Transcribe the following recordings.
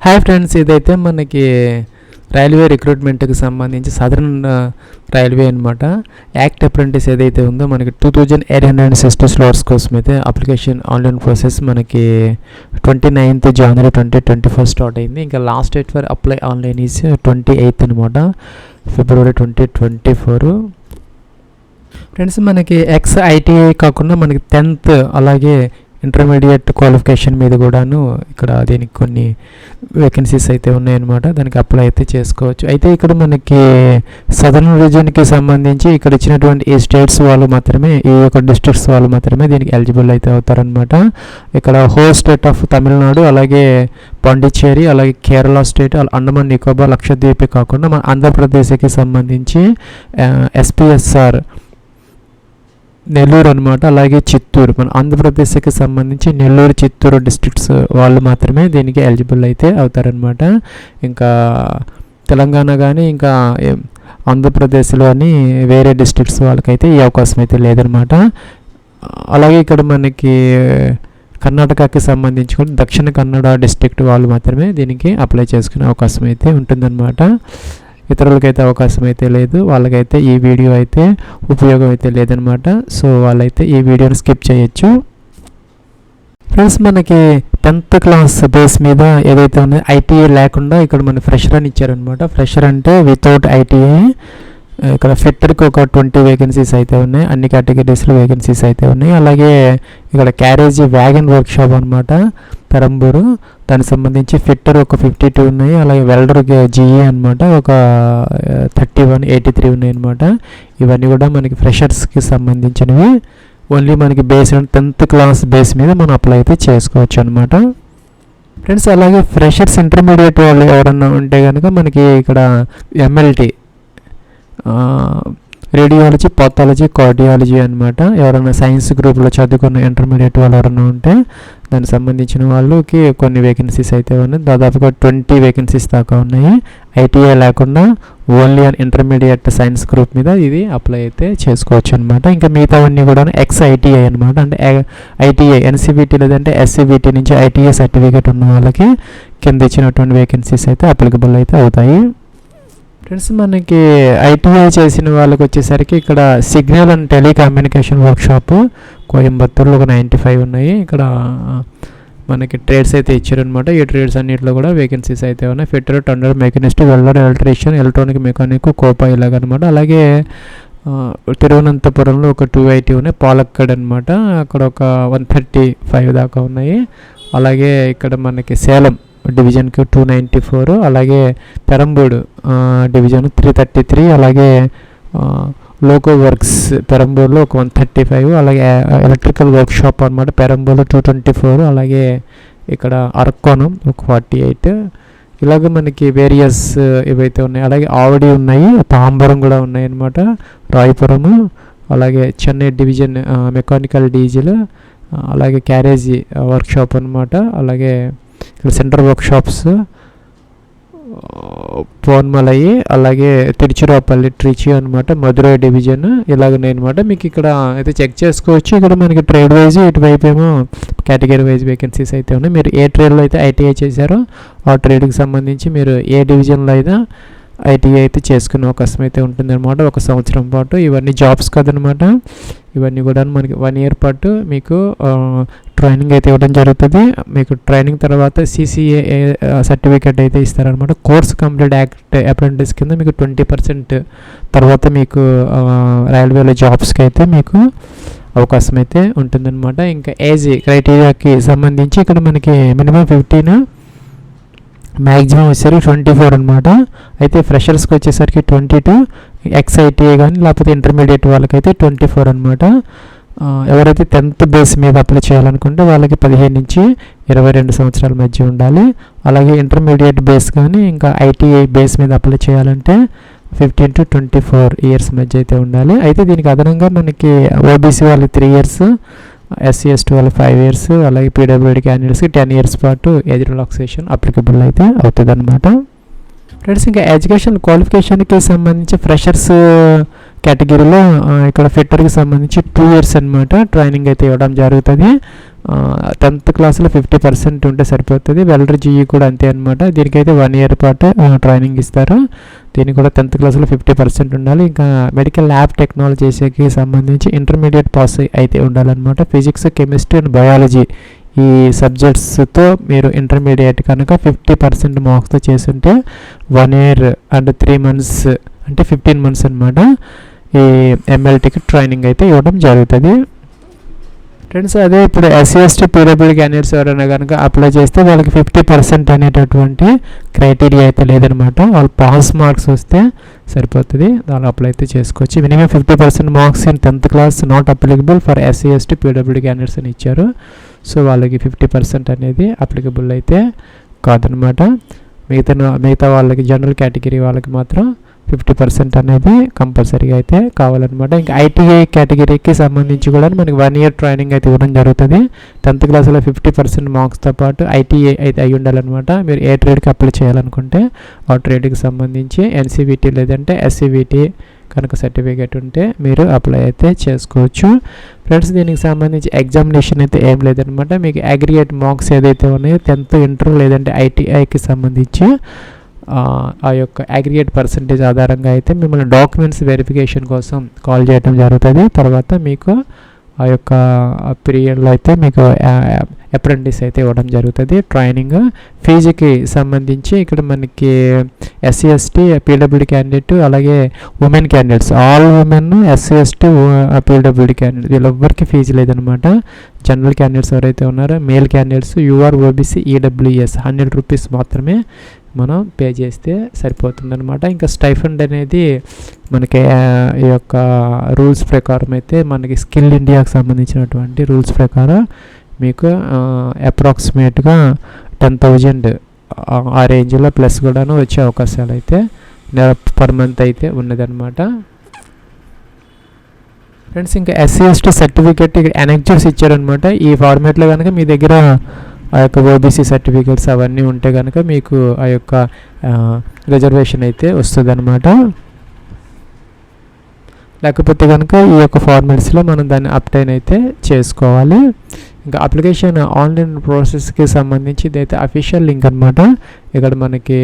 Hi friends, ఇదైతే మనకి railway రిక్రూట్మెంట్కి సంబంధించి సదరన్ రైల్వే అనమాట. యాక్ట్ అప్రెంటిస్ ఏదైతే ఉందో మనకి 2860 స్లాట్స్ కోసం అయితే అప్లికేషన్ ఆన్లైన్ ప్రాసెస్ మనకి 29th January 2024 స్టార్ట్ అయింది. ఇంకా last date for apply online is 28th అనమాట, February 2024. ఫ్రెండ్స్, మనకి ITI కాకుండా మనకి 10th అలాగే ఇంటర్మీడియట్ క్వాలిఫికేషన్ మీద కూడాను ఇక్కడ దీనికి కొన్ని వేకెన్సీస్ అయితే ఉన్నాయన్నమాట. దానికి అప్లై అయితే చేసుకోవచ్చు. అయితే ఇక్కడ మనకి సదరన్ రీజియన్కి సంబంధించి ఇక్కడ ఇచ్చినటువంటి ఈ స్టేట్స్ వాళ్ళు మాత్రమే, ఈ యొక్క డిస్ట్రిక్ట్స్ వాళ్ళు మాత్రమే దీనికి ఎలిజిబుల్ అయితే అవుతారనమాట. ఇక్కడ హోల్ స్టేట్ ఆఫ్ తమిళనాడు, అలాగే పాండిచ్చేరి, అలాగే కేరళ స్టేట్, అండమాన్ నికోబార్, లక్షద్వీప్ కాకుండా మన ఆంధ్రప్రదేశ్కి సంబంధించి SPSR నెల్లూరు అనమాట, అలాగే చిత్తూరు, మన ఆంధ్రప్రదేశ్కి సంబంధించి నెల్లూరు, చిత్తూరు డిస్ట్రిక్ట్స్ వాళ్ళు మాత్రమే దీనికి ఎలిజిబుల్ అయితే అవుతారనమాట. ఇంకా తెలంగాణ కానీ ఇంకా ఆంధ్రప్రదేశ్లోని వేరే డిస్ట్రిక్ట్స్ వాళ్ళకైతే ఈ అవకాశం అయితే లేదనమాట. అలాగే ఇక్కడ మనకి కర్ణాటకకి సంబంధించి కూడా దక్షిణ కన్నడ డిస్ట్రిక్ట్ వాళ్ళు మాత్రమే దీనికి అప్లై చేసుకునే అవకాశం అయితే ఉంటుందన్నమాట. ఇతరులకైతే అవకాశం అయితే లేదు, వాళ్ళకైతే ఈ వీడియో అయితే ఉపయోగం అయితే లేదనమాట. సో వాళ్ళైతే ఈ వీడియోని స్కిప్ చేయొచ్చు. ఫ్రెండ్స్, మనకి 10th క్లాస్ బేస్ మీద ఏదైతే ఉందో ITI లేకుండా ఇక్కడ మన ఫ్రెషర్ అని ఇచ్చారనమాట. ఫ్రెషర్ అంటే వితౌట్ ITI. ఇక్కడ ఫిట్టర్కి ఒక 20 వేకెన్సీస్ అయితే ఉన్నాయి, అన్ని కేటగిరీస్లో వేకెన్సీస్ అయితే ఉన్నాయి. అలాగే ఇక్కడ క్యారేజీ వ్యాగన్ వర్క్షాప్ అనమాట, పెరంబూరు, దానికి సంబంధించి ఫిట్టర్ ఒక 52 ఉన్నాయి. అలాగే వెల్డర్ GE అనమాట ఒక 3183 ఉన్నాయి అనమాట. ఇవన్నీ కూడా మనకి ఫ్రెషర్స్కి సంబంధించినవి. ఓన్లీ మనకి బేస్ 10th క్లాస్ బేస్ మీద మనం అప్లై అయితే చేసుకోవచ్చు అనమాట. ఫ్రెండ్స్, అలాగే ఫ్రెషర్స్ ఇంటర్మీడియట్ వాళ్ళు ఎవరన్నా ఉంటే కనుక మనకి ఇక్కడ MLT రేడియాలజీ, పాథాలజీ, కార్డియాలజీ అనమాట. ఎవరైనా సైన్స్ గ్రూప్లో చదువుకున్న ఇంటర్మీడియట్ వాళ్ళు ఎవరైనా ఉంటే దానికి సంబంధించిన వాళ్ళకి కొన్ని వేకెన్సీస్ అయితే ఉన్నాయి. దాదాపుగా 20 వేకెన్సీస్ దాకా ఉన్నాయి. ITI లేకుండా ఓన్లీ ఇంటర్మీడియట్ సైన్స్ గ్రూప్ మీద ఇది అప్లై అయితే చేసుకోవచ్చు అనమాట. ఇంకా మిగతావన్నీ కూడా ITI అనమాట. అంటే ITI NCVT లేదంటే SCVT నుంచి ITI సర్టిఫికేట్ ఉన్న వాళ్ళకి కింద ఇచ్చినటువంటి వేకెన్సీస్ అయితే అప్లికబుల్ అయితే అవుతాయి. ఫ్రెండ్స్, మనకి ITI చేసిన వాళ్ళకి వచ్చేసరికి ఇక్కడ సిగ్నల్ అండ్ టెలికమ్యూనికేషన్ వర్క్షాప్ కోయంబత్తూరులో ఒక 95 ఉన్నాయి. ఇక్కడ మనకి ట్రేడ్స్ అయితే ఇచ్చారనమాట. ఈ ట్రేడ్స్ అన్నింటిలో కూడా వేకెన్సీస్ అయితే ఉన్నాయి. ఫిట్టర్, టండర్, machinist, welder, electrician, electronic mechanic, COPA ఇలాగనమాట. అలాగే తిరువనంతపురంలో ఒక 280 ఉన్నాయి. పాలక్కడ్ అనమాట, అక్కడ ఒక 135 దాకా ఉన్నాయి. అలాగే ఇక్కడ మనకి సేలం డివిజన్కి 294, అలాగే పెరంబూడు డివిజన్ 333, అలాగే లోకో వర్క్స్ పెరంబూరులో ఒక 135, అలాగే ఎలక్ట్రికల్ వర్క్షాప్ అనమాట పెరంబూరులో 224, అలాగే ఇక్కడ అరక్కోణం ఒక 48. ఇలాగ మనకి వేరియస్ ఇవైతే ఉన్నాయి. అలాగే ఆవడి ఉన్నాయి, తాంబరం కూడా ఉన్నాయి అనమాట, రాయపురము, అలాగే చెన్నై డివిజన్ మెకానికల్ డీజిల్, అలాగే క్యారేజీ వర్క్షాప్ అనమాట. అలాగే ఇక్కడ సెంటర్ వర్క్షాప్స్ పోన్మలై, అలాగే తిరుచిరాపల్లి, ట్రిచి అనమాట, మధురై డివిజన్ ఇలాగనే అనమాట. మీకు ఇక్కడ అయితే చెక్ చేసుకోవచ్చు. ఇక్కడ మనకి ట్రేడ్ వైజ్, ఇటువైపు ఏమో కేటగిరీ వైజ్ వేకెన్సీస్ అయితే ఉన్నాయి. మీరు ఏ ట్రేడ్లో అయితే ITI చేశారో ఆ ట్రేడ్కి సంబంధించి మీరు ఏ డివిజన్లో అయినా ITI అయితే చేసుకునే అవకాశం అయితే ఉంటుందన్నమాట. 1 సంవత్సరం పాటు ఇవన్నీ జాబ్స్ కదనమాట. ఇవన్నీ కూడా మనకి 1 year పాటు మీకు ట్రైనింగ్ అయితే ఇవ్వడం జరుగుతుంది. మీకు ట్రైనింగ్ తర్వాత CCA సర్టిఫికేట్ అయితే ఇస్తారనమాట. కోర్స్ కంప్లీట్ యాక్ట్ అప్రెంటిస్ కింద మీకు 20% తర్వాత మీకు రైల్వేలో జాబ్స్కి అయితే మీకు అవకాశం అయితే ఉంటుందన్నమాట. ఇంకా ఏజ్ క్రైటీరియాకి సంబంధించి ఇక్కడ మనకి మినిమం 15, మ్యాక్సిమం వచ్చేసరికి 24 అనమాట. అయితే ఫ్రెషర్స్కి వచ్చేసరికి 22, ITI కానీ లేకపోతే ఇంటర్మీడియట్ వాళ్ళకైతే 24 అనమాట. ఎవరైతే 10th బేస్ మీద అప్లై చేయాలనుకుంటే వాళ్ళకి 15 నుంచి 22 సంవత్సరాల మధ్య ఉండాలి. అలాగే ఇంటర్మీడియట్ బేస్ కానీ ఇంకా ITI బేస్ మీద అప్లై చేయాలంటే 15 to 24 years మధ్య అయితే ఉండాలి. అయితే దీనికి అదనంగా మనకి OBC వాళ్ళకి 3 years, SC/ST వాళ్ళకి 5 years, అలాగే PWD క్యాండిడేట్స్కి 10 years పాటు ఏజ్ రిలాక్సేషన్ అప్లికబుల్ అయితే అవుతుంది అనమాట. ఫ్రెండ్స్, ఇంకా ఎడ్యుకేషన్ క్వాలిఫికేషన్కి సంబంధించి ఫ్రెషర్స్ కేటగిరీలో ఇక్కడ ఫిట్టర్కి సంబంధించి 2 years అనమాట ట్రైనింగ్ అయితే ఇవ్వడం జరుగుతుంది. 10th క్లాస్లో 50% ఉంటే సరిపోతుంది. వెల్డర్ జీఈ కూడా అంతే అనమాట. దీనికైతే 1 year పాటు ట్రైనింగ్ ఇస్తారు. దీనికి కూడా 10th క్లాస్లో 50% ఉండాలి. ఇంకా మెడికల్ ల్యాబ్ టెక్నాలజీస్కి సంబంధించి ఇంటర్మీడియట్ పాస్ అయితే ఉండాలన్నమాట. ఫిజిక్స్, కెమిస్ట్రీ అండ్ బయాలజీ ఈ సబ్జెక్ట్స్తో మీరు ఇంటర్మీడియట్ కనుక 50% మార్క్స్తో చేస్తుంటే 1 year అండ్ 3 months అంటే 15 months అనమాట ఈ ఎంఎల్టీకి ట్రైనింగ్ అయితే ఇవ్వడం జరుగుతుంది. ఫ్రెండ్స్, అదే ఇప్పుడు SC/ST పీడబ్ల్యూడీ క్యాండిడేట్స్ ఎవరైనా కనుక అప్లై చేస్తే వాళ్ళకి 50% అనేటటువంటి క్రైటీరియా అయితే లేదనమాట. వాళ్ళు పాస్ మార్క్స్ వస్తే సరిపోతుంది, వాళ్ళు అప్లై అయితే చేసుకోవచ్చు. Minimum 50% marks in 10th class not applicable for SC/ST PWD candidates అని ఇచ్చారు. సో వాళ్ళకి 50% అనేది అప్లికబుల్ అయితే కాదనమాట. మిగతా వాళ్ళకి జనరల్ కేటగిరీ వాళ్ళకి మాత్రం 50% అనేది కంపల్సరీగా అయితే కావాలన్నమాట. ఇంకా ITI కేటగిరీకి సంబంధించి కూడా మనకి 1 year ట్రైనింగ్ అయితే ఇవ్వడం జరుగుతుంది. 10th క్లాస్లో 50% మార్క్స్తో పాటు ITI అయితే అయి ఉండాలన్నమాట. మీరు ఏ ట్రేడ్కి అప్లై చేయాలనుకుంటే ఆ ట్రేడ్కి సంబంధించి NCVT లేదంటే SCVT కనుక సర్టిఫికేట్ ఉంటే మీరు అప్లై అయితే చేసుకోవచ్చు. ఫ్రెండ్స్, దీనికి సంబంధించి ఎగ్జామినేషన్ అయితే ఏం లేదనమాట. మీకు అగ్రిగేట్ మార్క్స్ ఏదైతే ఉన్నాయో 10th, ఇంటర్ లేదంటే ITIకి సంబంధించి ఆ యొక్క అగ్రిగేట్ పర్సంటేజ్ ఆధారంగా అయితే మిమ్మల్ని డాక్యుమెంట్స్ వెరిఫికేషన్ కోసం కాల్ చేయడం జరుగుతుంది. తర్వాత మీకు ఆ యొక్క పీరియడ్లో అయితే మీకు అప్రెంటిస్ అయితే ఇవ్వడం జరుగుతుంది. ట్రైనింగ్ ఫీజుకి సంబంధించి ఇక్కడ మనకి SC/ST పీడబ్ల్యూడీ క్యాండిడేట్ అలాగే women candidates, all women SC/ST PWD candidate వీళ్ళెవ్వరికి ఫీజు లేదనమాట. జనరల్ క్యాండిడేట్స్ ఎవరైతే ఉన్నారో male candidates UR OBC EWS 100 rupees మాత్రమే మనం పే చేస్తే సరిపోతుందన్నమాట. ఇంకా స్టైఫండ్ అనేది మనకి ఈ యొక్క రూల్స్ ప్రకారం అయితే మనకి స్కిల్ ఇండియాకి సంబంధించినటువంటి రూల్స్ ప్రకారం మీకు అప్రాక్సిమేట్గా 10,000 ఆ రేంజ్లో ప్లస్ కూడాను వచ్చే అవకాశాలు అయితే పర్ మంత్ అయితే ఉన్నదన్నమాట. ఫ్రెండ్స్, ఇంకా SC/ST సర్టిఫికేట్ ఇక్కడ అనెక్జర్స్ ఇచ్చారనమాట. ఈ ఫార్మేట్లో కనుక మీ దగ్గర ఆ యొక్క OBC సర్టిఫికేట్స్ అవన్నీ ఉంటే కనుక మీకు ఆ యొక్క రిజర్వేషన్ అయితే వస్తుంది అనమాట. లేకపోతే కనుక ఈ యొక్క ఫార్మాట్స్లో మనం దాన్ని అప్టైన్ అయితే చేసుకోవాలి. ఇంకా అప్లికేషన్ ఆన్లైన్ ప్రాసెస్కి సంబంధించి ఇదైతే అఫీషియల్ లింక్ అనమాట. ఇక్కడ మనకి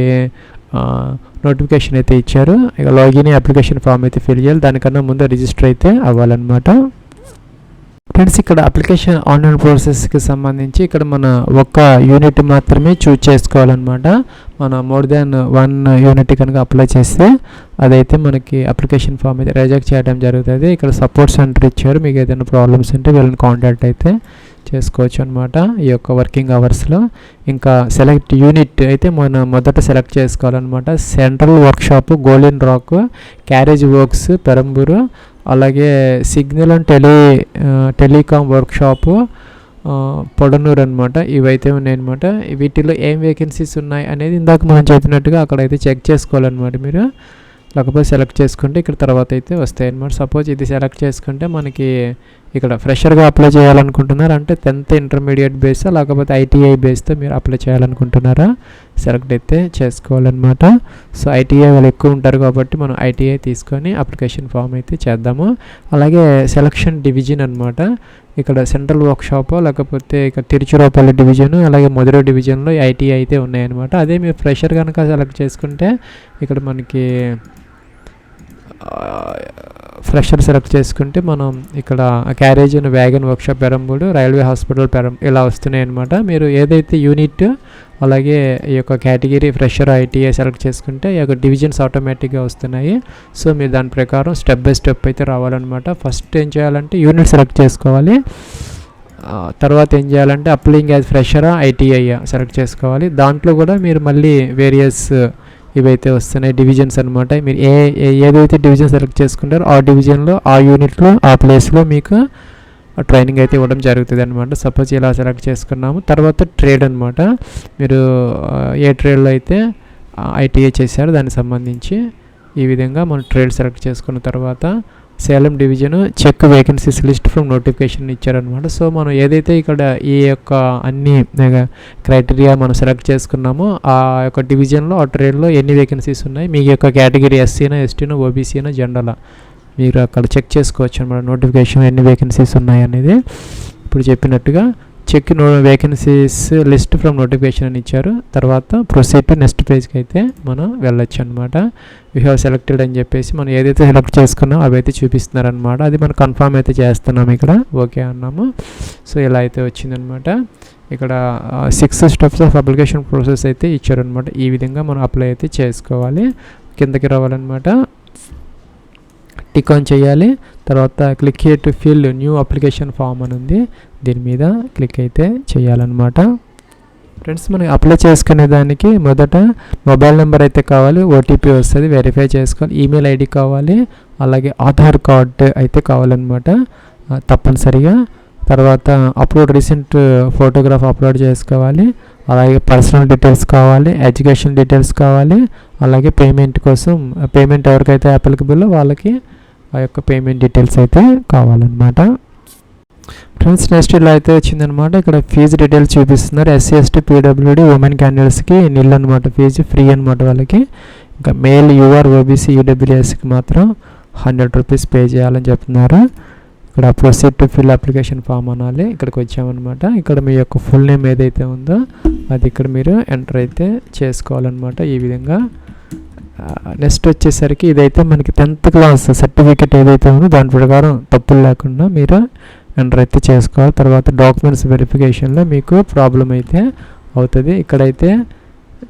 నోటిఫికేషన్ అయితే ఇచ్చారు. ఇక లాగిన్ అప్లికేషన్ ఫామ్ అయితే ఫిల్ చేయాలి. దానికన్నా ముందు రిజిస్టర్ అయితే అవ్వాలన్నమాట. ఫ్రెండ్స్, ఇక్కడ అప్లికేషన్ ఆన్లైన్ ప్రాసెస్కి సంబంధించి ఇక్కడ మన ఒక్క యూనిట్ మాత్రమే చూజ్ చేసుకోవాలన్నమాట. మన మోర్ దాన్ 1 unit కనుక అప్లై చేస్తే అదైతే మనకి అప్లికేషన్ ఫామ్ అయితే రిజెక్ట్ చేయడం జరుగుతుంది. ఇక్కడ సపోర్ట్ సెంటర్ ఇచ్చారు. మీకు ఏదైనా ప్రాబ్లమ్స్ ఉంటే వీళ్ళని కాంటాక్ట్ అయితే చేసుకోవచ్చు అనమాట ఈ యొక్క వర్కింగ్ అవర్స్లో. ఇంకా సెలెక్ట్ యూనిట్ అయితే మనం మొదట సెలెక్ట్ చేసుకోవాలన్నమాట. Central workshop golden rock, carriage works Perambur, అలాగే సిగ్నల్ అండ్ టెలికామ్ వర్క్షాపు పొడనూరు అనమాట. ఇవైతే ఉన్నాయన్నమాట. వీటిలో ఏం వేకెన్సీస్ ఉన్నాయి అనేది ఇందాక మనం చెప్పినట్టుగా అక్కడైతే చెక్ చేసుకోవాలన్నమాట మీరు. లేకపోతే సెలెక్ట్ చేసుకుంటే ఇక్కడ తర్వాత అయితే వస్తాయి అన్నమాట. సపోజ్ ఇది సెలెక్ట్ చేసుకుంటే మనకి ఇక్కడ ఫ్రెషర్గా అప్లై చేయాలనుకుంటున్నారు అంటే 10th ఇంటర్మీడియట్ బేస్ లేకపోతే ITI బేస్తో మీరు అప్లై చేయాలనుకుంటున్నారా సెలెక్ట్ అయితే చేసుకోవాలన్నమాట. సో ITI వాళ్ళు ఎక్కువ ఉంటారు కాబట్టి మనం ITI తీసుకొని అప్లికేషన్ ఫామ్ అయితే చేద్దాము. అలాగే సెలక్షన్ డివిజన్ అనమాట. ఇక్కడ సెంట్రల్ వర్క్షాప్ లేకపోతే ఇక్కడ తిరుచిరాపల్లి డివిజన్ అలాగే మధురై డివిజన్లో ITI అయితే ఉన్నాయన్నమాట. అదే మీరు ఫ్రెషర్ కనుక సెలెక్ట్ చేసుకుంటే ఇక్కడ మనకి ఫ్రెషర్ సెలెక్ట్ చేసుకుంటే మనం ఇక్కడ carriage and wagon workshop Perambur, railway hospital ఇలా వస్తున్నాయి అనమాట. మీరు ఏదైతే యూనిట్ అలాగే ఈ యొక్క కేటగిరీ ఫ్రెషర్ ITI సెలెక్ట్ చేసుకుంటే ఈ యొక్క డివిజన్స్ ఆటోమేటిక్గా వస్తున్నాయి. సో మీరు దాని ప్రకారం స్టెప్ బై స్టెప్ అయితే రావాలన్నమాట. ఫస్ట్ ఏం చేయాలంటే యూనిట్ సెలెక్ట్ చేసుకోవాలి. తర్వాత ఏం చేయాలంటే అప్లయింగ్ యాజ్ ఫ్రెషరా ITI సెలెక్ట్ చేసుకోవాలి. దాంట్లో కూడా మీరు మళ్ళీ వేరియస్ ఇవైతే వస్తున్నాయి డివిజన్స్ అనమాట. మీరు ఏదైతే డివిజన్ సెలెక్ట్ చేసుకుంటారో ఆ డివిజన్లో ఆ యూనిట్లో ఆ ప్లేస్లో మీకు ట్రైనింగ్ అయితే ఇవ్వడం జరుగుతుంది అనమాట. సపోజ్ ఇలా సెలెక్ట్ చేసుకున్నాము. తర్వాత ట్రేడ్ అనమాట. మీరు ఏ ట్రేడ్లో అయితే ITI చేశారో దానికి సంబంధించి ఈ విధంగా మనం ట్రేడ్ సెలెక్ట్ చేసుకున్న తర్వాత Salem division check vacancies list from notification ఇచ్చారనమాట. సో మనం ఏదైతే ఇక్కడ ఈ యొక్క అన్ని క్రైటీరియా మనం సెలెక్ట్ చేసుకున్నామో ఆ యొక్క డివిజన్లో ఆ ట్రేడ్లో ఎన్ని వేకెన్సీస్ ఉన్నాయి, మీ యొక్క కేటగిరీ SCనా STనా OBCనా జనరలా మీరు అక్కడ చెక్ చేసుకోవచ్చు అనమాట. నోటిఫికేషన్ ఎన్ని వేకెన్సీస్ ఉన్నాయి అనేది ఇప్పుడు చెప్పినట్టుగా check vacancies list from notification అని ఇచ్చారు. తర్వాత ప్రొసీడ్ టు నెక్స్ట్ పేజ్కి అయితే మనం వెళ్ళొచ్చు అనమాట. వీ హ్యావ్ సెలెక్టెడ్ అని చెప్పేసి మనం ఏదైతే సెలెక్ట్ చేసుకున్నామో అవి అయితే చూపిస్తున్నారనమాట. అది మనం కన్ఫర్మ్ అయితే చేస్తున్నాం, ఇక్కడ ఓకే అన్నాము. సో ఇలా అయితే వచ్చిందనమాట. ఇక్కడ 6 స్టెప్స్ ఆఫ్ అప్లికేషన్ ప్రాసెస్ అయితే ఇచ్చారనమాట. ఈ విధంగా మనం అప్లై అయితే చేసుకోవాలి. కిందకి రావాలన్నమాట, టిక్ ఆన్ చేయాలి. తర్వాత click here to fill new application form అని ఉంది, దీని మీద క్లిక్ అయితే చేయాలన్నమాట. ఫ్రెండ్స్, మనం అప్లై చేసుకునే దానికి మొదట మొబైల్ నెంబర్ అయితే కావాలి, ఓటీపీ వస్తుంది, వెరిఫై చేసుకోవాలి, ఈమెయిల్ ఐడి కావాలి, అలాగే ఆధార్ కార్డ్ అయితే కావాలన్నమాట తప్పనిసరిగా. తర్వాత అప్లోడ్ రీసెంట్ ఫోటోగ్రాఫ్ అప్లోడ్ చేసుకోవాలి, అలాగే పర్సనల్ డీటెయిల్స్ కావాలి, ఎడ్యుకేషన్ డీటెయిల్స్ కావాలి, అలాగే పేమెంట్ కోసం పేమెంట్ ఎవరికైతే అప్లికబుల్లో వాళ్ళకి ఆ యొక్క పేమెంట్ డీటెయిల్స్ అయితే కావాలన్నమాట. ఫ్రెండ్స్, నెక్స్ట్ ఇలా అయితే వచ్చిందనమాట. ఇక్కడ ఫీజు డీటెయిల్స్ చూపిస్తున్నారు. ఎస్సీ ఎస్టీ పీడబ్ల్యూడీ ఉమెన్ క్యాండిడేట్స్కి నిల్ అనమాట, ఫీజు ఫ్రీ అనమాట వాళ్ళకి. ఇంకా మేల్ యూఆర్ ఓబీసీ ఈడబ్ల్యూఎస్కి మాత్రం 100 రూపీస్ పే చేయాలని చెప్తున్నారు. ఇక్కడ proceed to fill application form అనాలి. ఇక్కడికి వచ్చామన్నమాట. ఇక్కడ మీ యొక్క ఫుల్ నేమ్ ఏదైతే ఉందో అది ఇక్కడ మీరు ఎంటర్ అయితే చేసుకోవాలన్నమాట ఈ విధంగా. నెక్స్ట్ వచ్చేసరికి ఇదైతే మనకి 10th క్లాస్ సర్టిఫికేట్ ఏదైతే ఉందో దాని ప్రకారం తప్పులు లేకుండా మీరు ఎంటర్ అయితే చేసుకోవాలి. తర్వాత డాక్యుమెంట్స్ వెరిఫికేషన్లో మీకు ప్రాబ్లం అయితే అవుతుంది. ఇక్కడైతే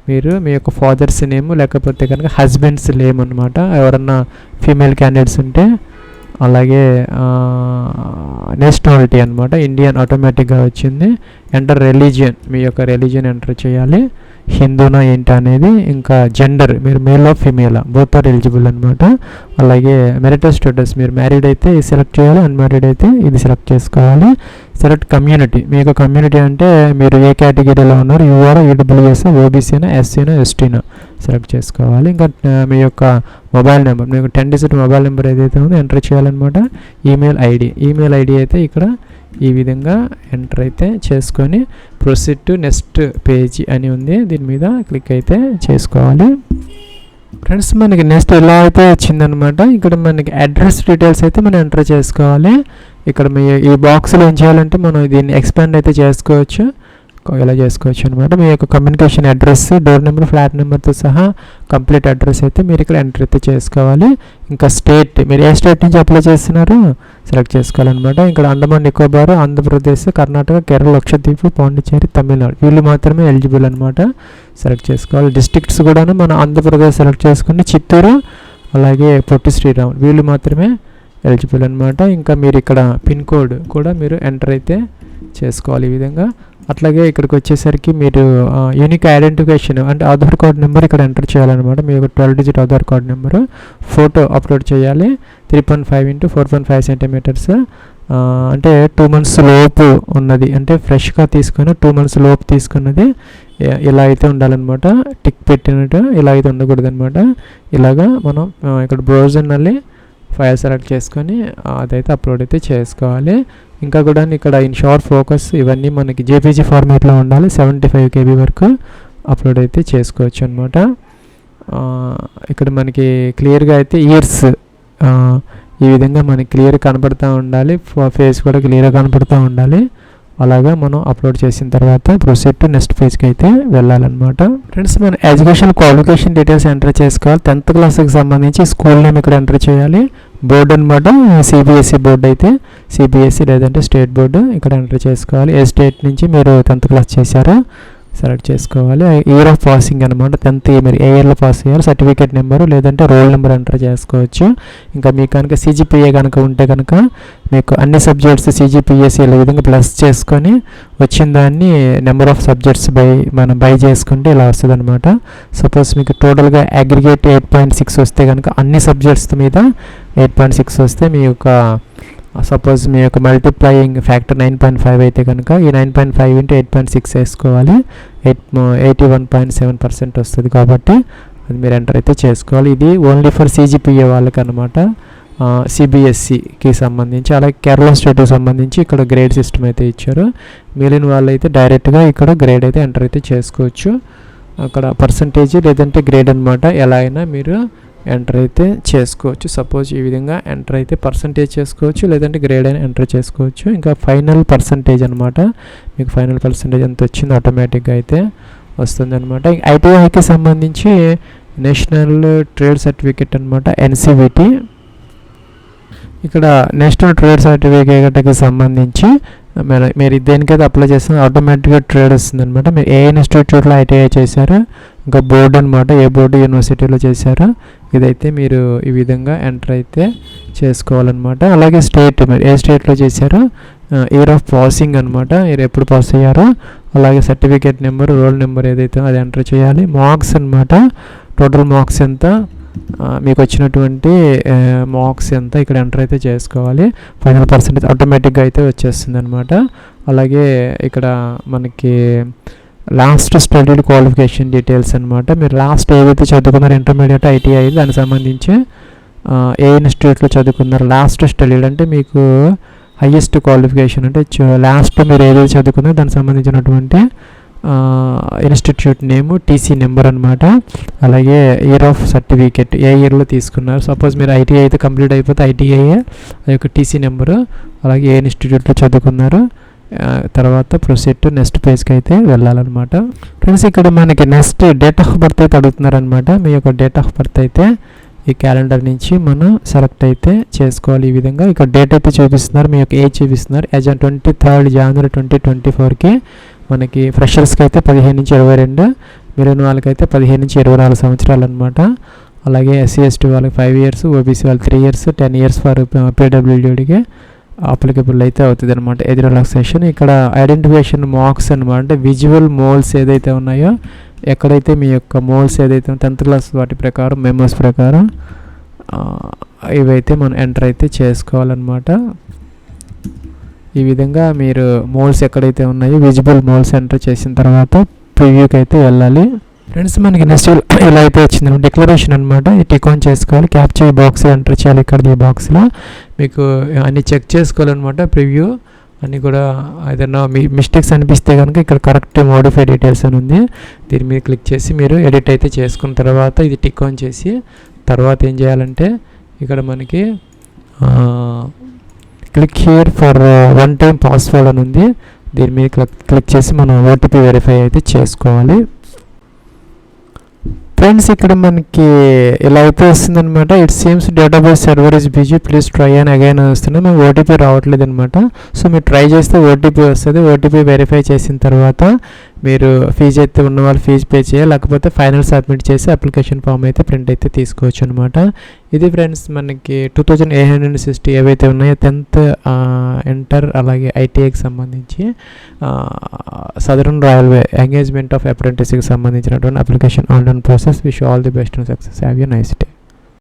మీరు మీ యొక్క ఫాదర్స్ నేమ్ లేకపోతే కనుక హస్బెండ్స్ నేమ్ అనమాట, ఎవరన్నా ఫీమేల్ క్యాండిడేట్స్ ఉంటే, అలాగే నేషనాలిటీ అనమాట ఇండియన్ ఆటోమేటిక్గా వచ్చింది. ఎంటర్ రిలీజియన్, మీ యొక్క రిలీజియన్ ఎంటర్ చేయాలి, హిందూనా ఏంటి అనేది. ఇంకా జెండర్, మీరు male of female both are eligible అనమాట. అలాగే మ్యారిటల్ స్టేటస్, మీరు మ్యారీడ్ అయితే ఇది సెలెక్ట్ చేయాలి, అన్మ్యారీడ్ అయితే ఇది సెలెక్ట్ చేసుకోవాలి. సెలెక్ట్ కమ్యూనిటీ, మీ యొక్క కమ్యూనిటీ అంటే మీరు ఏ కేటగిరీలో ఉన్నారు, యూఆర్ ఈడబ్ల్యూఎస్ ఓబీసీనా ఎస్సీనా ఎస్టీనా సెలెక్ట్ చేసుకోవాలి. ఇంకా మీ యొక్క మొబైల్ నెంబర్, మీకు 10 డిజిట్ మొబైల్ నెంబర్ ఏదైతే ఉందో ఎంటర్ చేయాలన్నమాట. ఈమెయిల్ ఐడి అయితే ఇక్కడ ఈ విధంగా ఎంటర్ అయితే చేసుకొని ప్రొసీడ్ టు నెక్స్ట్ పేజీ అని ఉంది, దీని మీద క్లిక్ అయితే చేసుకోవాలి. ఫ్రెండ్స్, మనకి నెక్స్ట్ ఇలా అయితే వచ్చిందనమాట. ఇక్కడ మనకి అడ్రస్ డీటెయిల్స్ అయితే మనం ఎంటర్ చేసుకోవాలి. ఇక్కడ మీ ఈ బాక్స్లో ఏం చేయాలంటే మనం దీన్ని ఎక్స్పాండ్ అయితే చేసుకోవచ్చు, ఇలా చేసుకోవచ్చు అనమాట. మీ యొక్క communication address, door number, flat నెంబర్తో సహా కంప్లీట్ అడ్రస్ అయితే మీరు ఇక్కడ ఎంటర్ అయితే చేసుకోవాలి. ఇంకా స్టేట్, మీరు ఏ స్టేట్ నుంచి అప్లై చేస్తున్నారో సెలెక్ట్ చేసుకోవాలన్నమాట. ఇక్కడ అండమాన్ నికోబార్, ఆంధ్రప్రదేశ్, కర్ణాటక, కేరళ, లక్షద్వీప్, పాండిచ్చేరి, తమిళనాడు వీళ్ళు మాత్రమే ఎలిజిబుల్ అనమాట, సెలెక్ట్ చేసుకోవాలి. డిస్ట్రిక్ట్స్ కూడా మన ఆంధ్రప్రదేశ్ సెలెక్ట్ చేసుకుని చిత్తూరు, అలాగే పొట్టి శ్రీరామ్ వీళ్ళు మాత్రమే ఎలిజిబుల్ అనమాట. ఇంకా మీరు ఇక్కడ పిన్ కోడ్ కూడా మీరు ఎంటర్ అయితే చేసుకోవాలి ఈ విధంగా. అట్లాగే ఇక్కడికి వచ్చేసరికి మీరు యూనిక్ ఐడెంటిఫికేషన్ అంటే ఆధార్ కార్డ్ నెంబర్ ఇక్కడ ఎంటర్ చేయాలన్నమాట. మీ యొక్క 12 digit Aadhaar card number, photo upload చేయాలి. 3.5 x 4.5 సెంటీమీటర్స్, అంటే 2 months లోపు ఉన్నది, అంటే ఫ్రెష్గా తీసుకుని 2 months లోపు తీసుకున్నది ఇలా అయితే ఉండాలన్నమాట. టిక్ పెట్టినట్టు ఇలా అయితే ఉండకూడదు అనమాట. ఇలాగా మనం ఇక్కడ బ్రౌజర్ నల్లి ఫైల్ సెలెక్ట్ చేసుకొని అదైతే అప్లోడ్ అయితే చేసుకోవాలి. ఇంకా కూడా ఇక్కడ ఇన్షార్ట్ ఫోకస్ ఇవన్నీ మనకి జేపీజీ ఫార్మేట్లో ఉండాలి. 75 KB వరకు అప్లోడ్ అయితే చేసుకోవచ్చు అనమాట. ఇక్కడ మనకి క్లియర్గా అయితే ఇయర్స్ ఈ విధంగా మనకి క్లియర్ కనపడుతూ ఉండాలి, ఫేస్ కూడా క్లియర్గా కనపడుతూ ఉండాలి. అలాగా మనం అప్లోడ్ చేసిన తర్వాత ప్రొసీడ్ టు నెక్స్ట్ పేజ్కి అయితే వెళ్ళాలన్నమాట. ఫ్రెండ్స్, మన ఎడ్యుకేషన్ క్వాలిఫికేషన్ డీటెయిల్స్ ఎంటర్ చేసుకోవాలి. 10th క్లాస్కి సంబంధించి స్కూల్ నేమ్ ఇక్కడ ఎంటర్ చేయాలి. బోర్డు అనమాట, సిబిఎస్ఈ బోర్డు అయితే సిబిఎస్ఈ లేదంటే స్టేట్ బోర్డు ఇక్కడ ఎంటర్ చేసుకోవాలి. ఏ స్టేట్ నుంచి మీరు 10th క్లాస్ చేశారో సెలెక్ట్ చేసుకోవాలి. ఇయర్ ఆఫ్ పాసింగ్ అనమాట, 10th మీరు ఏ ఇయర్లో పాస్ అయ్యారు, సర్టిఫికేట్ నెంబరు లేదంటే రోల్ నెంబర్ ఎంటర్ చేసుకోవచ్చు. ఇంకా మీకు కనుక సిజిపిఏ కనుక ఉంటే కనుక మీకు అన్ని సబ్జెక్ట్స్ సిజిపిఎస్ ఇలా విధంగా ప్లస్ చేసుకొని వచ్చిన దాన్ని నెంబర్ ఆఫ్ సబ్జెక్ట్స్ మనం బై చేసుకుంటే ఇలా వస్తుంది అనమాట. సపోజ్ మీకు టోటల్గా అగ్రిగేట్ 8.6 వస్తే కనుక అన్ని సబ్జెక్ట్స్ మీద 8.6 వస్తే మీ యొక్క సపోజ్ మీ యొక్క మల్టిప్లయింగ్ ఫ్యాక్టర్ 9.5 అయితే కనుక ఈ 9.5 × 8.6 వేసుకోవాలి. 81.7% వస్తుంది కాబట్టి అది మీరు ఎంటర్ అయితే చేసుకోవాలి. ఇది ఓన్లీ ఫర్ సిజిపిఏ వాళ్ళకి అనమాట, సిబిఎస్ఈకి సంబంధించి. అలాగే కేరళ స్టేట్కి సంబంధించి ఇక్కడ గ్రేడ్ సిస్టమ్ అయితే ఇచ్చారు. మిగిలిన వాళ్ళు అయితే డైరెక్ట్గా ఇక్కడ గ్రేడ్ అయితే ఎంటర్ అయితే చేసుకోవచ్చు. అక్కడ పర్సంటేజ్ లేదంటే గ్రేడ్ అనమాట, ఎలా అయినా మీరు ఎంటర్ అయితే చేసుకోవచ్చు. సపోజ్ ఈ విధంగా ఎంటర్ అయితే పర్సంటేజ్ చేసుకోవచ్చు, లేదంటే గ్రేడ్ అయినా ఎంటర్ చేసుకోవచ్చు. ఇంకా ఫైనల్ పర్సంటేజ్ అనమాట, మీకు ఫైనల్ పర్సంటేజ్ ఎంత వచ్చింది ఆటోమేటిక్గా అయితే వస్తుంది అనమాట. ఐటీఐకి సంబంధించి నేషనల్ ట్రేడ్ సర్టిఫికేట్ అనమాట, ఎన్సివిటి. ఇక్కడ నేషనల్ ట్రేడ్ సర్టిఫికేట్కి సంబంధించి మీరు దేనికైతే అప్లై చేస్తున్నా ఆటోమేటిక్గా ట్రేడ్ వస్తుంది అనమాట. మీరు ఏ ఇన్స్టిట్యూట్లో ఐటీఐ చేశారో, ఇంకా బోర్డు అనమాట, ఏ బోర్డు యూనివర్సిటీలో చేశారో ఇదైతే మీరు ఈ విధంగా ఎంటర్ అయితే చేసుకోవాలన్నమాట. అలాగే స్టేట్, మీరు ఏ స్టేట్లో చేశారో ఇయర్ ఆఫ్ పాసింగ్ అనమాట, మీరు ఎప్పుడు పాస్ అయ్యారో, అలాగే సర్టిఫికేట్ నెంబర్, రోల్ నెంబర్ ఏదైతే అది ఎంటర్ చేయాలి. మార్క్స్ అనమాట, టోటల్ మార్క్స్ ఎంత, మీకు వచ్చినటువంటి మార్క్స్ ఎంత ఇక్కడ ఎంటర్ అయితే చేసుకోవాలి. ఫైనల్ పర్సెంటేజ్ ఆటోమేటిక్గా అయితే వచ్చేస్తుంది అనమాట. అలాగే ఇక్కడ మనకి లాస్ట్ స్టడీడ్ క్వాలిఫికేషన్ డీటెయిల్స్ అనమాట, మీరు లాస్ట్ ఏదైతే చదువుకున్నారో ఇంటర్మీడియట్ ఐటీఐ దానికి సంబంధించి ఏ ఇన్స్టిట్యూట్లో చదువుకున్నారు, లాస్ట్ స్టడీడ్ అంటే మీకు హయ్యెస్ట్ క్వాలిఫికేషన్ అంటే లాస్ట్ మీరు ఏదైతే చదువుకున్నారో దానికి సంబంధించినటువంటి ఇన్స్టిట్యూట్ నేము, టీసీ నెంబర్ అనమాట. అలాగే ఇయర్ ఆఫ్ సర్టిఫికేట్, ఏ ఇయర్లో తీసుకున్నారు. సపోజ్ మీరు ఐటీఐ అయితే కంప్లీట్ అయిపోతే ఐటీఐ ఆ యొక్క టీసీ నెంబరు, అలాగే ఏ ఇన్స్టిట్యూట్లో చదువుకున్నారు, తర్వాత ప్రొసీడ్ టు నెక్స్ట్ పేజ్కి అయితే వెళ్ళాలన్నమాట. ఫ్రెండ్స్ ఇక్కడ మనకి నెక్స్ట్ డేట్ ఆఫ్ బర్త్ అయితే అడుగుతున్నారనమాట. మీ యొక్క డేట్ ఆఫ్ బర్త్ అయితే ఈ క్యాలెండర్ నుంచి మనం సెలెక్ట్ అయితే చేసుకోవాలి. ఈ విధంగా ఇక్కడ డేట్ అయితే చూపిస్తున్నారు, మీ యొక్క ఏజ్ చూపిస్తున్నారు. యాజ్ ఆన్ 23 జనవరి 2024కి మనకి ఫ్రెషర్స్కి అయితే 15 నుంచి 22, మిగిలిన వాళ్ళకైతే 15 నుంచి 24 సంవత్సరాలు అనమాట. అలాగే ఎస్సీ ఎస్టీ వాళ్ళకి 5 ఇయర్స్, ఓబీసీ వాళ్ళకి 3 ఇయర్స్, 10 ఇయర్స్ ఫర్ పీడబ్ల్యూడీకి అప్లికబుల్ అయితే అవుతుంది అనమాట ఏజ్ రిలాక్సేషన్. ఇక్కడ ఐడెంటిఫికేషన్ మార్క్స్ అనమాట, అంటే విజువల్ మోల్స్ ఏదైతే ఉన్నాయో, ఎక్కడైతే మీ యొక్క మోల్స్ ఏదైతే 10th క్లాస్ వాటి ప్రకారం మెమోస్ ప్రకారం ఇవైతే మనం ఎంటర్ అయితే చేసుకోవాలన్నమాట. ఈ విధంగా మీరు మోల్స్ ఎక్కడైతే ఉన్నాయో విజిబుల్ మోల్స్ ఎంటర్ చేసిన తర్వాత ప్రివ్యూకి అయితే వెళ్ళాలి. ఫ్రెండ్స్ మనకి నెక్స్ట్ ఎలా అయితే వచ్చింది డిక్లరేషన్ అనమాట, టిక్ ఆన్ చేసుకోవాలి. క్యాప్చర్ బాక్స్ ఎంటర్ చేయాలి. ఇక్కడ ఈ బాక్స్లో మీకు అన్ని చెక్ చేసుకోవాలన్నమాట. ప్రివ్యూ అన్నీ కూడా ఏదైనా మీ మిస్టేక్స్ అనిపిస్తే కనుక ఇక్కడ కరెక్ట్ మోడిఫై డీటెయిల్స్ అని ఉంది, దీని మీద క్లిక్ చేసి మీరు ఎడిట్ అయితే చేసుకున్న తర్వాత ఇది టిక్ ఆన్ చేసి తర్వాత ఏం చేయాలంటే ఇక్కడ మనకి click here for one time password అని ఉంది, దీని మీద క్లిక్ చేసి మనం ఓటీపీ వెరిఫై అయితే చేసుకోవాలి. ఫ్రెండ్స్ ఇక్కడ మనకి ఇలా అయితే వస్తుంది అనమాట. It seems database server is busy, please try and again వస్తుంది. మనకు ఓటీపీ రావట్లేదు అనమాట. సో మీరు ట్రై చేస్తే ఓటీపీ వస్తుంది. ఓటీపీ వెరిఫై చేసిన తర్వాత మీరు ఫీజు అయితే ఉన్న వాళ్ళు ఫీజు పే చేయాలి, లేకపోతే ఫైనల్ సబ్మిట్ చేసి అప్లికేషన్ ఫామ్ అయితే ప్రింట్ అయితే తీసుకోవచ్చు అనమాట. ఇది ఫ్రెండ్స్ మనకి 2860 ఏవైతే ఉన్నాయో 10th ఇంటర్ అలాగే ఐటీఐకి సంబంధించి సదరన్ రైల్వే ఎంగేజ్మెంట్ ఆఫ్ అప్రెంటిస్కి సంబంధించినటువంటి application online process. Wish all the best and success. Have a nice day.